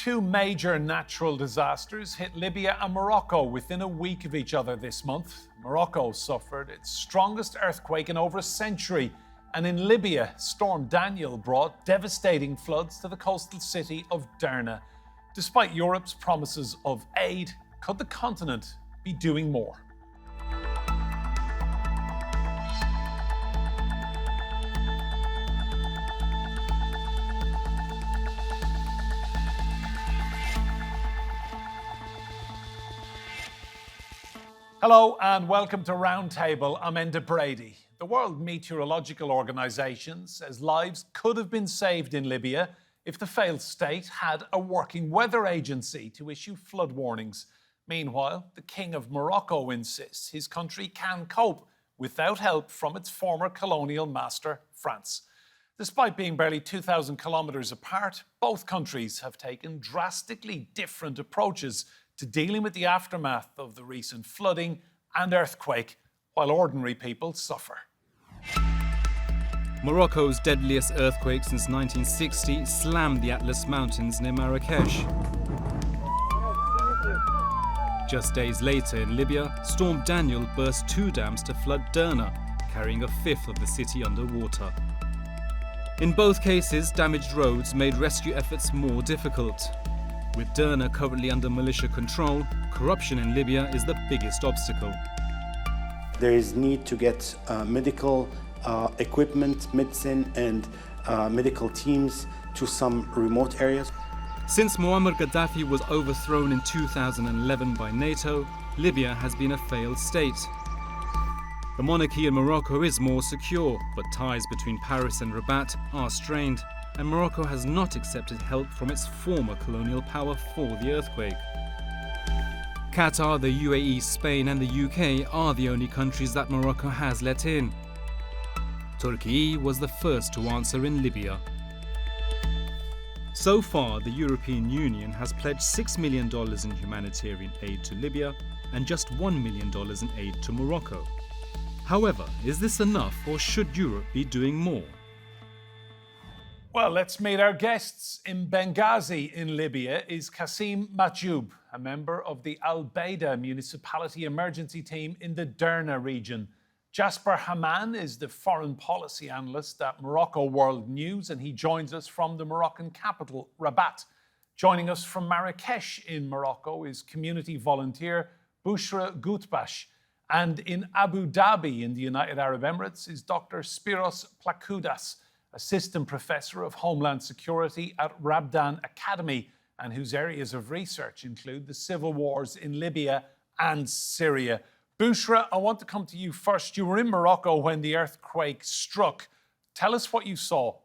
Two major natural disasters hit Libya and Morocco within a week of each other this month. Morocco suffered its strongest earthquake in over a century, and in Libya, Storm Daniel brought devastating floods to the coastal city of Derna. Despite Europe's promises of aid, could the continent be doing more? Hello and welcome to Roundtable. I'm Enda Brady. The World Meteorological Organization says lives could have been saved in Libya if the failed state had a working weather agency to issue flood warnings. Meanwhile, the King of Morocco insists his country can cope without help from its former colonial master, France. Despite being barely 2,000 kilometres apart, both countries have taken drastically different approaches to dealing with the aftermath of the recent flooding and earthquake, while ordinary people suffer. Morocco's deadliest earthquake since 1960 slammed the Atlas Mountains near Marrakesh. Just days later in Libya, Storm Daniel burst two dams to flood Derna, carrying a fifth of the city underwater. In both cases, damaged roads made rescue efforts more difficult. With Derna currently under militia control, corruption in Libya is the biggest obstacle. There is need to get medical equipment, medicine and medical teams to some remote areas. Since Muammar Gaddafi was overthrown in 2011 by NATO, Libya has been a failed state. The monarchy in Morocco is more secure, but ties between Paris and Rabat are strained, and Morocco has not accepted help from its former colonial power for the earthquake. Qatar, the UAE, Spain and the UK are the only countries that Morocco has let in. Turkey was the first to answer in Libya. So far, the European Union has pledged $6 million in humanitarian aid to Libya and just $1 million in aid to Morocco. However, is this enough or should Europe be doing more? Well, let's meet our guests. In Benghazi in Libya is Kasim Mahjoub, a member of the Bayda municipality emergency team in the Derna region. Jasper Hamman is the foreign policy analyst at Morocco World News, and he joins us from the Moroccan capital, Rabat. Joining us from Marrakesh in Morocco is community volunteer Bouchra Guetbach. And in Abu Dhabi in the United Arab Emirates is Dr. Spyros Plakoudas, Assistant Professor of Homeland Security at Rabdan Academy, and whose areas of research include the civil wars in Libya and Syria. Bouchra, I want to come to you first. You were in Morocco when the earthquake struck. Tell us what you saw.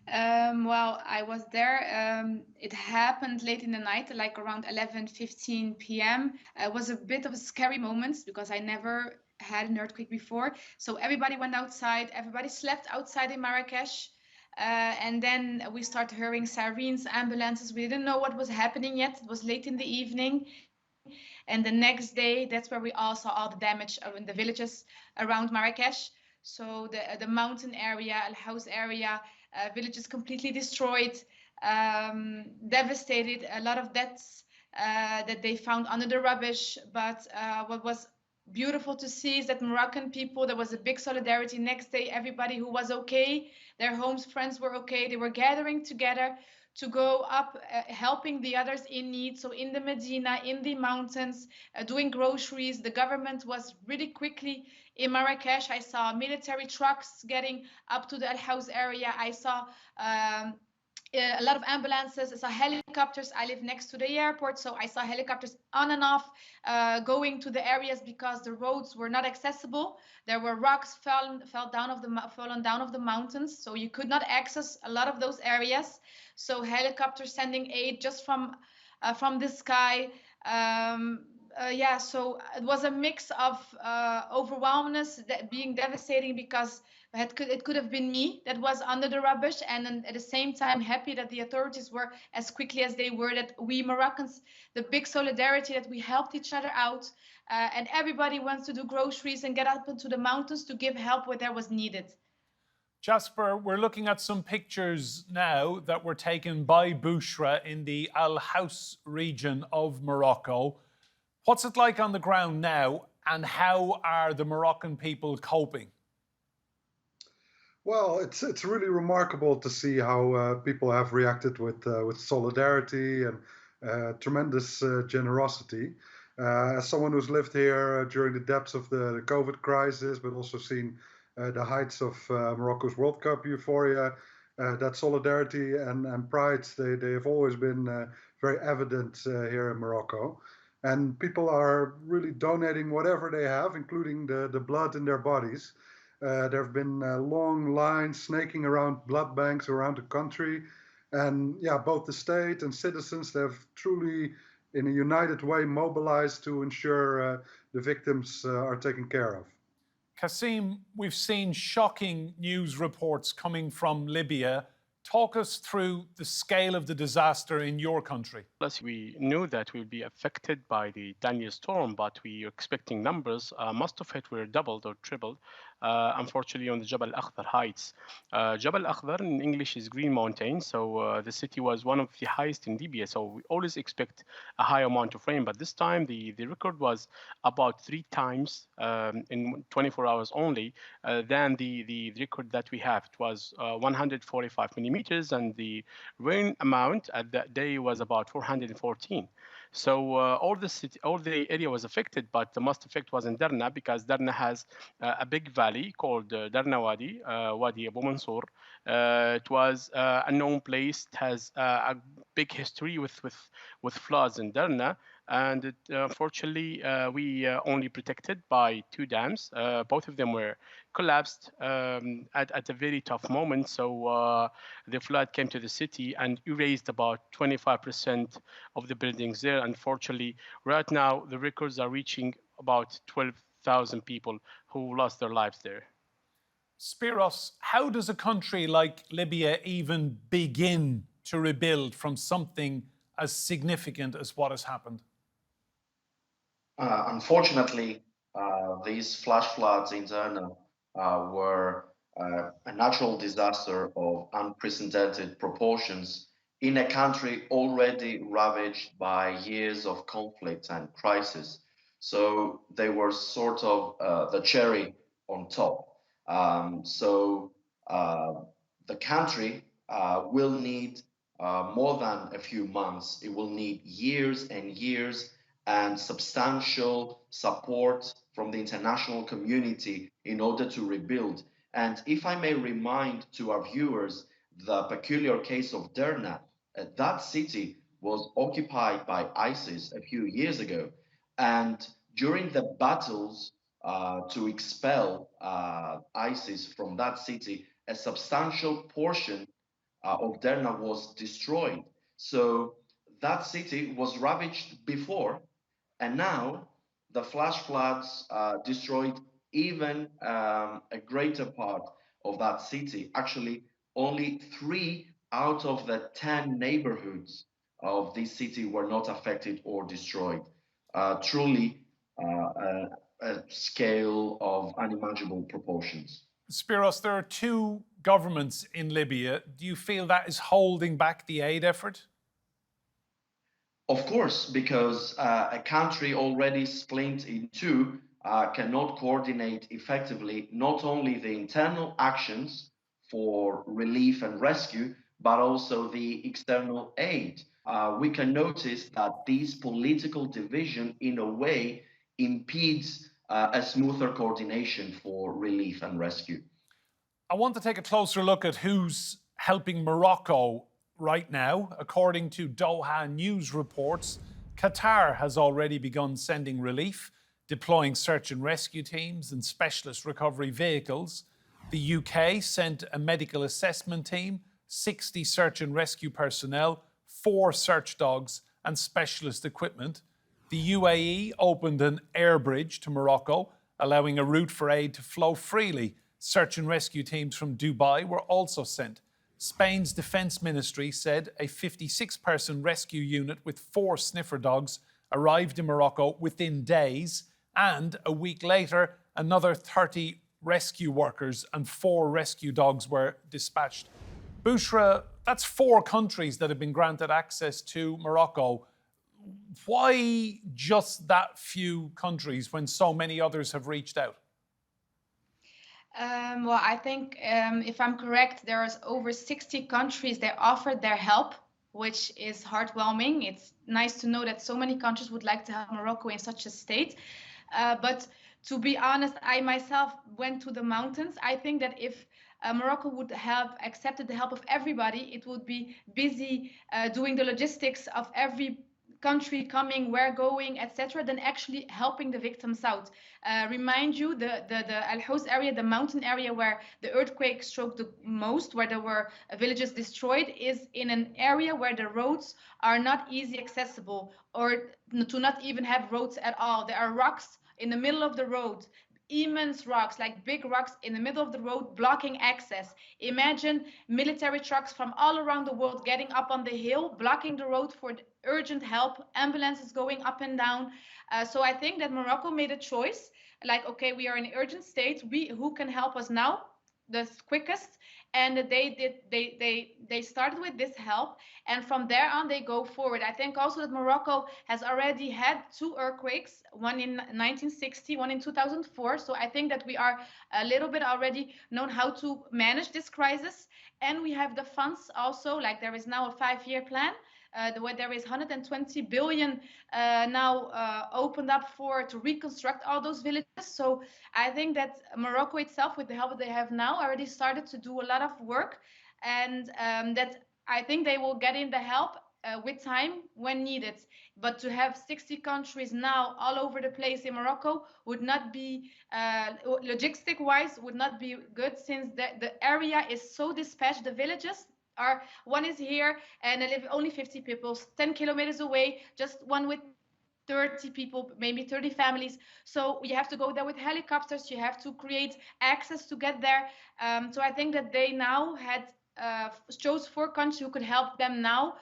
Well, I was there. It happened late in the night, like around 11:15 p.m. It was a bit of a scary moment because I never had an earthquake before. So everybody went outside, everybody slept outside in Marrakesh. And then we started hearing sirens, ambulances. We didn't know what was happening yet. It was late in the evening. And the next day, that's where we all saw all the damage in the villages around Marrakesh. So the mountain area, Al House area, villages completely destroyed, devastated, a lot of deaths that they found under the rubbish. But what was beautiful to see is that Moroccan people, there was a big solidarity. Next day, everybody who was okay, their homes, friends were okay. They were gathering together to go up, helping the others in need. So in the Medina, in the mountains, doing groceries. The government was really quickly in Marrakesh. I saw military trucks getting up to the Al House area. I saw a lot of ambulances. I saw helicopters. I live next to the airport, so I saw helicopters on and off going to the areas because the roads were not accessible. There were rocks fallen down of the mountains, so you could not access a lot of those areas. So helicopters sending aid just from the sky. So it was a mix of overwhelmness, being devastating because it could have been me that was under the rubbish, and then at the same time happy that the authorities were as quickly as they were, that we Moroccans, the big solidarity, that we helped each other out, and everybody wants to do groceries and get up into the mountains to give help where there was needed. Jasper, we're looking at some pictures now that were taken by Bouchra in the Al House region of Morocco. What's it like on the ground now, and how are the Moroccan people coping? Well, it's really remarkable to see how people have reacted with solidarity and tremendous generosity. As someone who's lived here during the depths of the COVID crisis, but also seen the heights of Morocco's World Cup euphoria, that solidarity and pride, they have always been very evident here in Morocco. And people are really donating whatever they have, including the blood in their bodies. There have been long lines snaking around blood banks around the country. And yeah, both the state and citizens, they've truly, in a united way, mobilized to ensure the victims are taken care of. Kasim, we've seen shocking news reports coming from Libya. Talk us through the scale of the disaster in your country. Plus, we knew that we would be affected by the Libya Storm, but we were expecting numbers. Most of it were doubled or tripled, unfortunately, on the Jabal Akhdar heights. Jabal Akhdar in English is Green Mountain, so the city was one of the highest in Libya. So we always expect a high amount of rain, but this time the record was about 3 times in 24 hours only than the record that we have. It was 145 millimeters, and the rain amount at that day was about 414. So all the area was affected, but the most effect was in Derna, because Derna has a big valley called Derna Wadi, Wadi Abu Mansour. It was a known place. It has a big history with floods in Derna. And it, unfortunately, we only protected by 2 dams. Both of them were collapsed at a very tough moment. So the flood came to the city and erased about 25% of the buildings there. Unfortunately, right now, the records are reaching about 12,000 people who lost their lives there. Spyros, how does a country like Libya even begin to rebuild from something as significant as what has happened? Unfortunately, these flash floods in Derna were a natural disaster of unprecedented proportions in a country already ravaged by years of conflict and crisis. So they were sort of the cherry on top. The country will need more than a few months. It will need years and years and substantial support from the international community in order to rebuild. And if I may remind to our viewers the peculiar case of Derna, that city was occupied by ISIS a few years ago. And during the battles to expel ISIS from that city, a substantial portion of Derna was destroyed. So that city was ravaged before, and now the flash floods destroyed even a greater part of that city. Actually, only 3 out of the 10 neighborhoods of this city were not affected or destroyed. Truly a scale of unimaginable proportions. Spyros, there are 2 governments in Libya. Do you feel that is holding back the aid effort? Of course, because a country already split in 2 cannot coordinate effectively not only the internal actions for relief and rescue, but also the external aid. We can notice that this political division, in a way, impedes a smoother coordination for relief and rescue. I want to take a closer look at who's helping Morocco right now. According to Doha News reports, Qatar has already begun sending relief, deploying search and rescue teams and specialist recovery vehicles. The UK sent a medical assessment team, 60 search and rescue personnel, 4 search dogs and specialist equipment. The UAE opened an air bridge to Morocco, allowing a route for aid to flow freely. Search and rescue teams from Dubai were also sent. Spain's defense ministry said a 56-person rescue unit with 4 sniffer dogs arrived in Morocco within days, and a week later, another 30 rescue workers and 4 rescue dogs were dispatched. Bouchra, that's 4 countries that have been granted access to Morocco. Why just that few countries when so many others have reached out? Well, I think if I'm correct, there's over 60 countries that offered their help, which is heartwarming. It's nice to know that so many countries would like to help Morocco in such a state. But to be honest, I myself went to the mountains. I think that if Morocco would have accepted the help of everybody, it would be busy doing the logistics of every country coming, where going, etc., than actually helping the victims out. Remind you, the Al Hous area, the mountain area where the earthquake struck the most, where there were villages destroyed, is in an area where the roads are not easy accessible, or to not even have roads at all. There are rocks in the middle of the road, immense rocks, like big rocks in the middle of the road, blocking access. Imagine military trucks from all around the world getting up on the hill, blocking the road for urgent help, ambulances going up and down. So I think that Morocco made a choice, like, okay, we are in an urgent state. Who can help us now the quickest? And they started with this help, and from there on they go forward. I think also that Morocco has already had 2 earthquakes, one in 1960, one in 2004. So I think that we are a little bit already known how to manage this crisis, and we have the funds also. Like, there is now a 5-year plan. Where there is 120 billion now opened up to reconstruct all those villages. So I think that Morocco itself, with the help that they have now, already started to do a lot of work, and that I think they will get in the help with time when needed. But to have 60 countries now all over the place in Morocco would not be, logistic-wise, would not be good, since the area is so dispatched. The villages one is here and they live only 50 people, 10 kilometers away, just one with 30 people, maybe 30 families. So you have to go there with helicopters. You have to create access to get there. So I think that they now had chose 4 countries who could help them now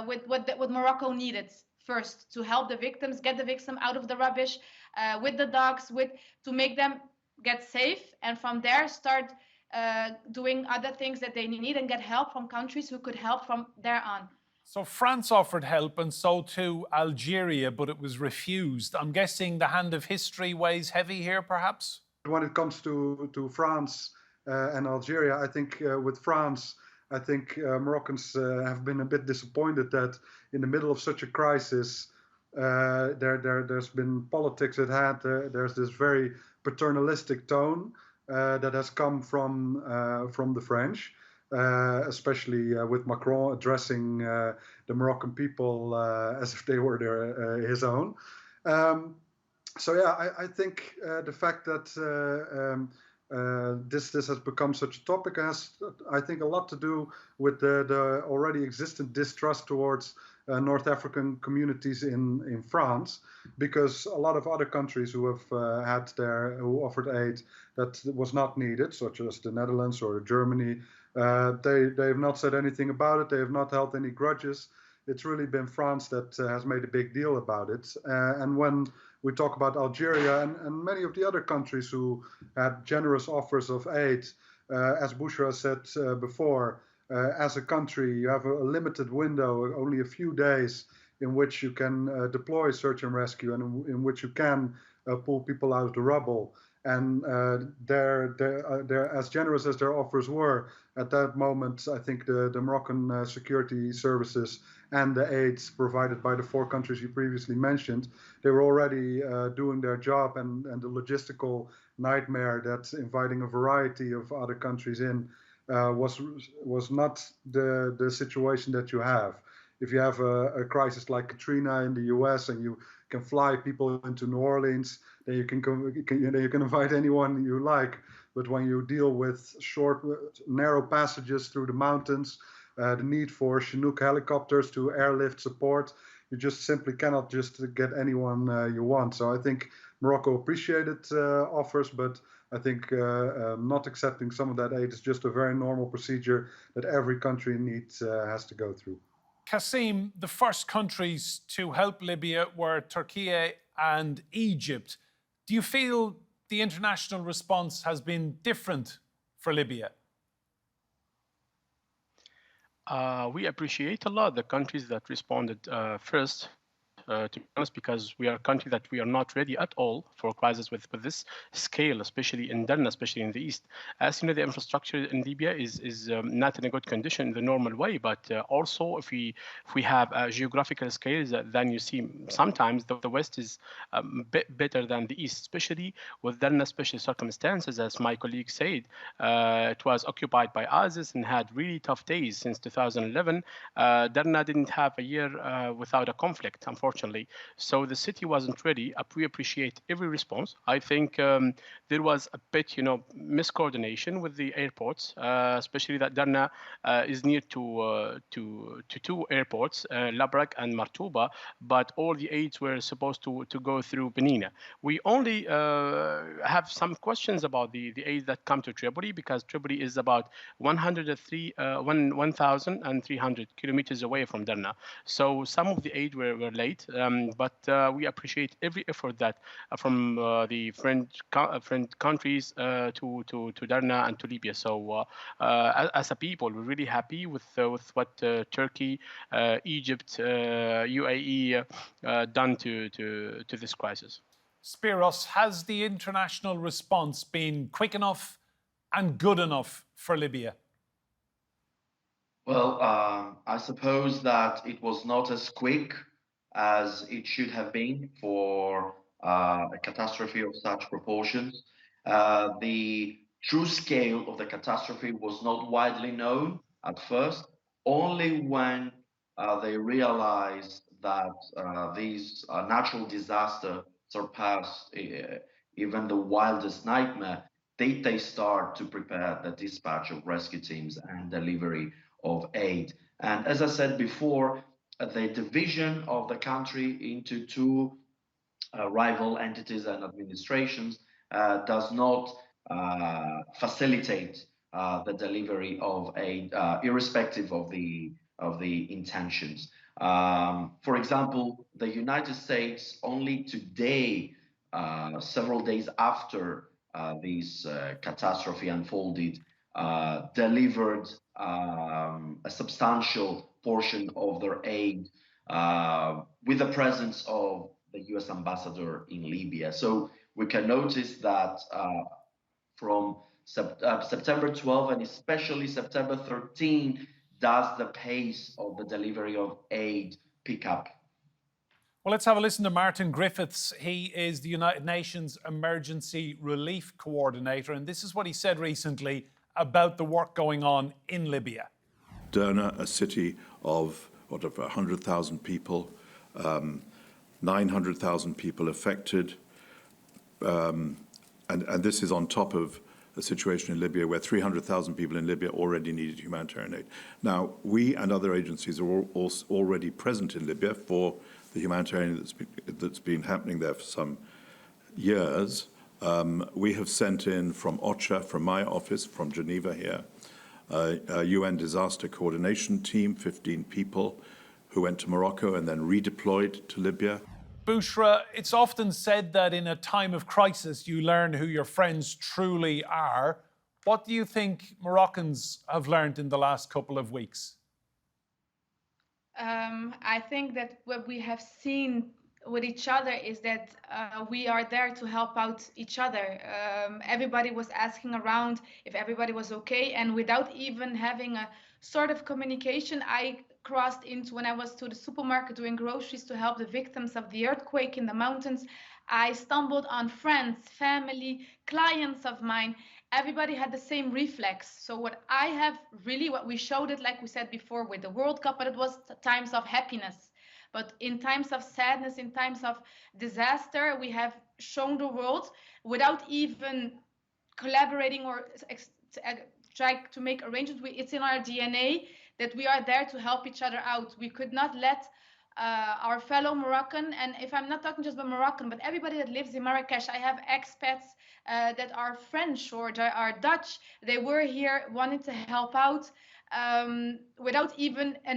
with what Morocco needed first, to help the victims, get the victim out of the rubbish, with the dogs, to make them get safe, and from there start doing other things that they need and get help from countries who could help from there on. So France offered help, and so too Algeria, but it was refused. I'm guessing the hand of history weighs heavy here, perhaps? When it comes to France and Algeria, I think with France, I think Moroccans have been a bit disappointed that in the middle of such a crisis, there's been politics at hand. There's this very paternalistic tone that has come from the French, especially with Macron addressing the Moroccan people as if they were his own. So yeah, I think the fact that this has become such a topic has, I think, a lot to do with the already existent distrust towards North African communities in France, because a lot of other countries who have who offered aid that was not needed, such as the Netherlands or Germany, they have not said anything about it. They have not held any grudges. It's really been France that has made a big deal about it. And when we talk about Algeria and many of the other countries who had generous offers of aid, as Bouchra said before, as a country, you have a limited window, only a few days, in which you can deploy search and rescue, and in which you can pull people out of the rubble. And they're as generous as their offers were at that moment. I think the Moroccan security services and the aids provided by the 4 countries you previously mentioned, they were already doing their job, and the logistical nightmare that inviting a variety of other countries in was not the situation that you have. If you have a crisis like Katrina in the US and you can fly people into New Orleans, then you can invite anyone you like. But when you deal with short, narrow passages through the mountains, the need for Chinook helicopters to airlift support, you just simply cannot just get anyone you want. So I think Morocco appreciated offers, but I think not accepting some of that aid is just a very normal procedure that every country has to go through. Kasim, the first countries to help Libya were Turkey and Egypt. Do you feel the international response has been different for Libya? We appreciate a lot the countries that responded first. To be honest, because we are a country that we are not ready at all for a crisis with this scale, especially in Derna, especially in the east. As you know, the infrastructure in Libya is not in a good condition in the normal way, but also if we have geographical scales, then you see sometimes the west is a bit better than the east, especially with Derna special circumstances. As my colleague said, it was occupied by ISIS and had really tough days since 2011. Derna didn't have a year without a conflict, unfortunately. So the city wasn't ready. We appreciate every response. I think there was a bit, miscoordination with the airports, especially that Derna is near to two airports, Labrak and Martuba, but all the aids were supposed to go through Benina. We only have some questions about the aids that come to Tripoli, because Tripoli is about 1,300 kilometers away from Derna. So some of the aid were late. But we appreciate every effort that from the friend countries to Derna and to Libya. So as a people, we're really happy with what Turkey, Egypt, UAE done to this crisis. Spyros, has the international response been quick enough and good enough for Libya? Well, I suppose that it was not as quick as it should have been for a catastrophe of such proportions. The true scale of the catastrophe was not widely known at first, only when they realized that these natural disaster surpassed even the wildest nightmare. They start to prepare the dispatch of rescue teams and delivery of aid. And as I said before, the division of the country into two rival entities and administrations does not facilitate the delivery of aid, irrespective of the intentions. For example, the United States only today, several days after this catastrophe unfolded, delivered a substantial portion of their aid with the presence of the US ambassador in Libya. So we can notice that from September 12 and especially September 13 does the pace of the delivery of aid pick up. Well, let's have a listen to Martin Griffiths. He is the United Nations Emergency Relief Coordinator, and this is what he said recently about the work going on in Libya. Derna, a city of whatever 100,000 people, 900,000 people affected, and this is on top of a situation in Libya where 300,000 people in Libya already needed humanitarian aid. Now, we and other agencies are already present in Libya for the humanitarian that's been happening there for some years. We have sent in from OCHA, from my office, from Geneva here, a UN disaster coordination team, 15 people, who went to Morocco and then redeployed to Libya. Bouchra, it's often said that in a time of crisis you learn who your friends truly are. What do you think Moroccans have learned in the last couple of weeks? I think that what we have seen with each other is that we are there to help out each other. Everybody was asking around if everybody was okay, and without even having a sort of communication, I crossed into, when I was to the supermarket doing groceries to help the victims of the earthquake in the mountains, I stumbled on friends, family, clients of mine. Everybody had the same reflex. So what we showed it, like we said before, with the World Cup, but it was times of happiness. But in times of sadness, in times of disaster, we have shown the world without even collaborating or try to make arrangements. It's in our DNA that we are there to help each other out. We could not let our fellow Moroccan, and if I'm not talking just about Moroccan, but everybody that lives in Marrakesh, I have expats that are French or are Dutch. They were here, wanted to help out without even a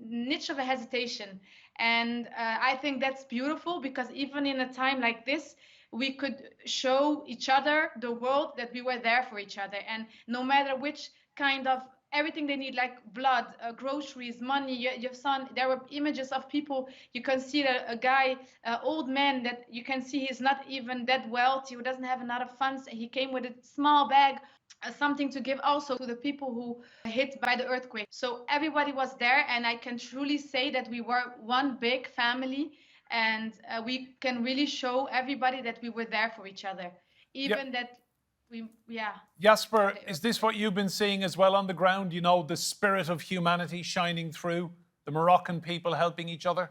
niche of a hesitation. And I think that's beautiful, because even in a time like this, we could show each other, the world, that we were there for each other. And no matter which kind of everything they need, like blood, groceries, money. Your son, there were images of people. You can see a guy, old man, that you can see he's not even that wealthy, who doesn't have a lot of funds. He came with a small bag, something to give also to the people who hit by the earthquake. So everybody was there, and I can truly say that we were one big family, and we can really show everybody that we were there for each other, even that yeah. Jasper, is this what you've been seeing as well on the ground? You know, the spirit of humanity shining through, the Moroccan people helping each other?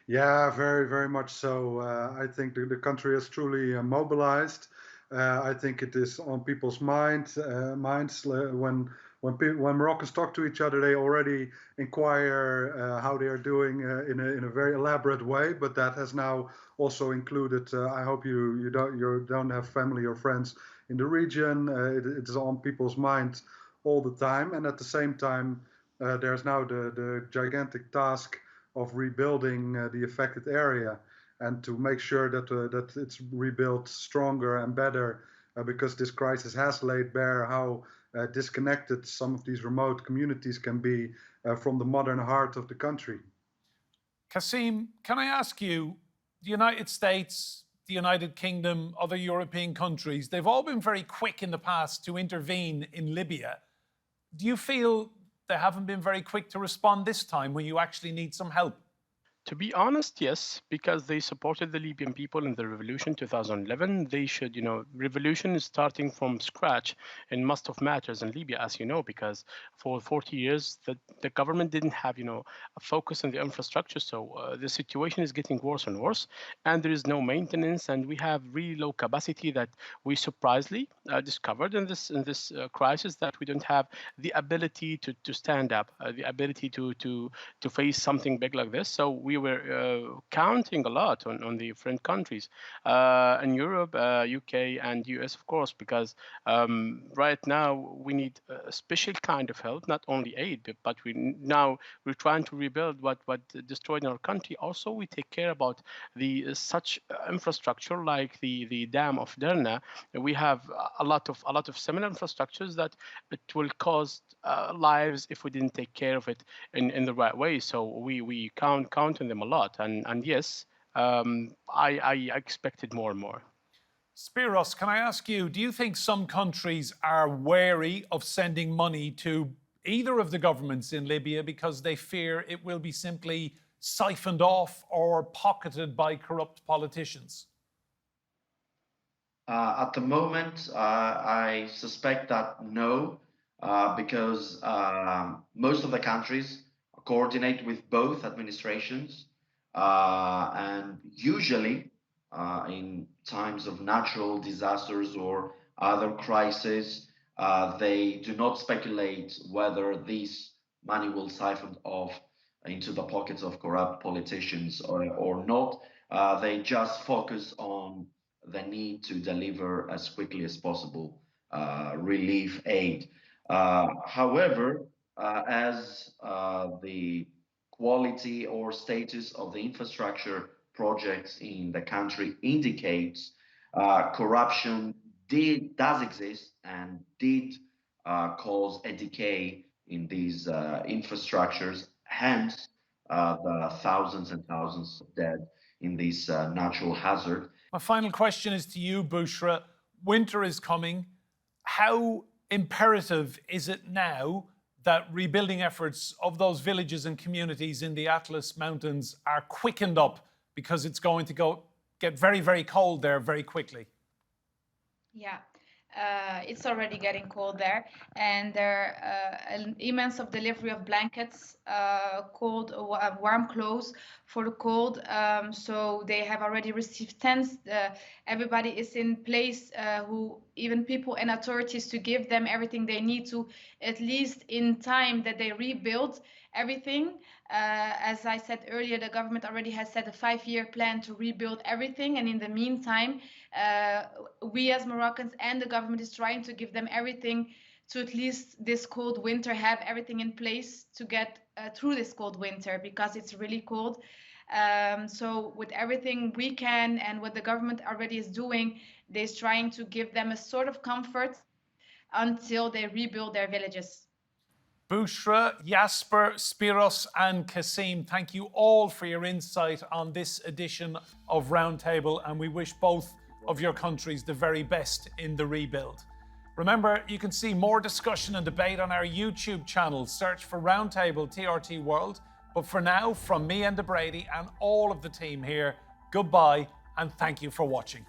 Yeah, very, very much so. I think the country is truly mobilized. I think it is on people's minds when Moroccans talk to each other, they already inquire how they are doing in a very elaborate way. But that has now also included. I hope you don't have family or friends in the region. It is on people's minds all the time, and at the same time, there's now the gigantic task of rebuilding the affected area, and to make sure that it's rebuilt stronger and better, because this crisis has laid bare how disconnected some of these remote communities can be from the modern heart of the country. Kasim, can I ask you, the United States, the United Kingdom, other European countries, they've all been very quick in the past to intervene in Libya. Do you feel they haven't been very quick to respond this time when you actually need some help? To be honest, yes, because they supported the Libyan people in the revolution 2011. They should, revolution is starting from scratch in most of matters in Libya, as you know, because for 40 years the government didn't have, a focus on the infrastructure. So the situation is getting worse and worse, and there is no maintenance, and we have really low capacity that we surprisingly discovered in this crisis, that we don't have the ability to stand up, the ability to face something big like this. So we were counting a lot on the different countries in Europe, UK, and US, of course, because right now we need a special kind of help, not only aid, but we're trying to rebuild what destroyed in our country. Also, we take care about the such infrastructure like the dam of Derna. We have a lot of similar infrastructures that it will cost lives if we didn't take care of it in the right way. So we count on them a lot, and yes, I expected more and more. Spyros, can I ask you, do you think some countries are wary of sending money to either of the governments in Libya because they fear it will be simply siphoned off or pocketed by corrupt politicians? At the moment, I suspect that no, because most of the countries coordinate with both administrations, and usually in times of natural disasters or other crises, they do not speculate whether this money will siphon off into the pockets of corrupt politicians or not. They just focus on the need to deliver as quickly as possible relief aid. However, as the quality or status of the infrastructure projects in the country indicates, corruption does exist and did cause a decay in these infrastructures, hence the thousands and thousands of dead in this natural hazard. My final question is to you, Bouchra. Winter is coming. How imperative is it now that rebuilding efforts of those villages and communities in the Atlas Mountains are quickened up, because it's going to get very, very cold there very quickly? Yeah. It's already getting cold there, and there an immense of delivery of blankets, cold, warm clothes for the cold. So they have already received tents. Everybody is in place, who even people and authorities, to give them everything they need to, at least in time that they rebuild everything. As I said earlier, the government already has set a 5-year plan to rebuild everything, and in the meantime, we as Moroccans and the government is trying to give them everything to, at least this cold winter, have everything in place to get through this cold winter, because it's really cold. So with everything we can and what the government already is doing, they're trying to give them a sort of comfort until they rebuild their villages. Bouchra, Jasper, Spyros and Kasim, thank you all for your insight on this edition of Roundtable, and we wish both of your countries the very best in the rebuild. Remember, you can see more discussion and debate on our YouTube channel. Search for Roundtable TRT World. But for now, from me and Brady and all of the team here, goodbye and thank you for watching.